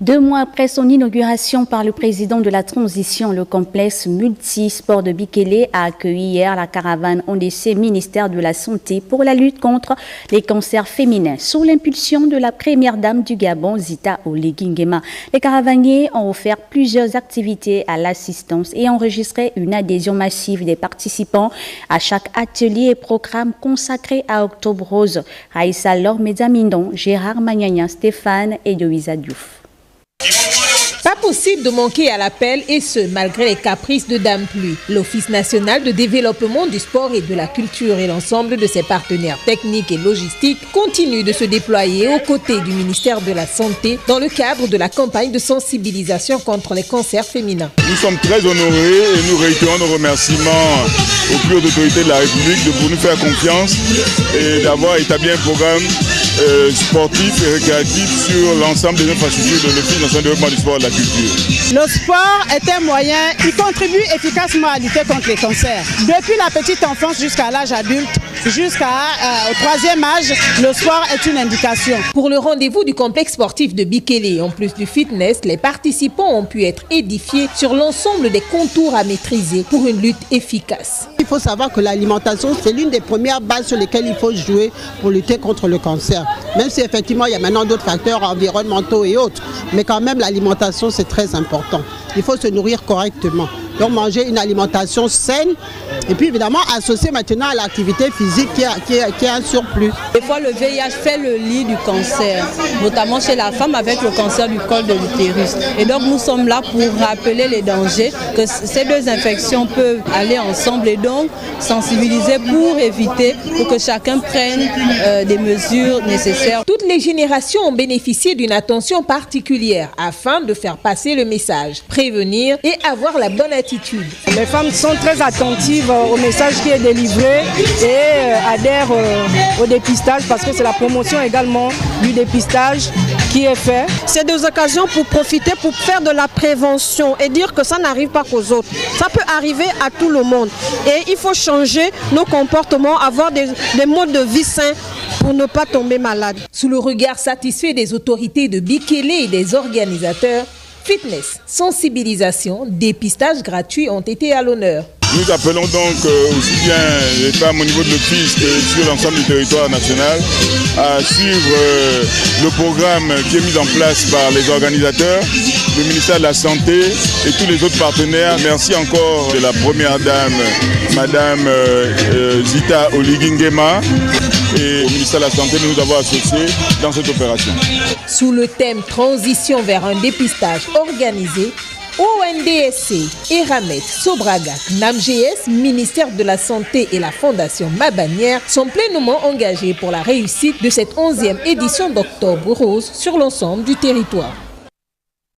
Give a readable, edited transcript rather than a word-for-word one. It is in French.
2 mois après son inauguration par le président de la transition, le complexe multisport de Bikélé a accueilli hier la caravane ONDC ministère de la Santé pour la lutte contre les cancers féminins. Sous l'impulsion de la première dame du Gabon, Zita Oligui-Nguema, les caravaniers ont offert plusieurs activités à l'assistance et enregistré une adhésion massive des participants à chaque atelier et programme consacré à Octobre Rose. Raïssa Lor-Medamindon, Gérard Magnagna, Stéphane et Yoïsa Diouf. Pas possible de manquer à l'appel, et ce, malgré les caprices de Dame Pluie. L'Office national de développement du sport et de la culture et l'ensemble de ses partenaires techniques et logistiques continuent de se déployer aux côtés du ministère de la Santé dans le cadre de la campagne de sensibilisation contre les cancers féminins. Nous sommes très honorés et nous réitérons nos remerciements aux plus hautes autorités de la République de nous faire confiance et d'avoir établi un programme sportif et récréatif sur l'ensemble des infrastructures de l'Office national de développement du sport et de la culture. Le sport est un moyen, il contribue efficacement à lutter contre les cancers. Depuis la petite enfance jusqu'à l'âge adulte, jusqu'au 3e âge, le sport est une indication. Pour le rendez-vous du complexe sportif de Bikélé, en plus du fitness, les participants ont pu être édifiés sur l'ensemble des contours à maîtriser pour une lutte efficace. Il faut savoir que l'alimentation, c'est l'une des premières bases sur lesquelles il faut jouer pour lutter contre le cancer. Même si effectivement il y a maintenant d'autres facteurs environnementaux et autres, mais quand même l'alimentation c'est très important. Il faut se nourrir correctement. Donc manger une alimentation saine et puis évidemment associer maintenant à l'activité physique qui est un surplus. Des fois le VIH fait le lit du cancer, notamment chez la femme avec le cancer du col de l'utérus. Et donc nous sommes là pour rappeler les dangers, que ces deux infections peuvent aller ensemble et donc sensibiliser pour éviter, pour que chacun prenne des mesures nécessaires. Toutes les générations ont bénéficié d'une attention particulière afin de faire passer le message, prévenir et avoir la bonne attitude. Les femmes sont très attentives au message qui est délivré et adhèrent au dépistage parce que c'est la promotion également du dépistage qui est fait. C'est des occasions pour profiter, pour faire de la prévention et dire que ça n'arrive pas qu'aux autres. Ça peut arriver à tout le monde et il faut changer nos comportements, avoir des modes de vie sains pour ne pas tomber malade. Sous le regard satisfait des autorités de Bikélé et des organisateurs, fitness, sensibilisation, dépistage gratuit ont été à l'honneur. Nous appelons donc aussi bien les femmes au niveau de l'Office que sur l'ensemble du territoire national à suivre le programme qui est mis en place par les organisateurs, le ministère de la Santé et tous les autres partenaires. Merci encore de la première dame, Madame Zita Oligui-Nguema, et au ministère de la Santé de nous avoir associés dans cette opération. Sous le thème Transition vers un dépistage organisé, ONDSC, Eramet, Sobraga, NAMGS, ministère de la Santé et la Fondation Mabanière sont pleinement engagés pour la réussite de cette 11e édition d'Octobre Rose sur l'ensemble du territoire.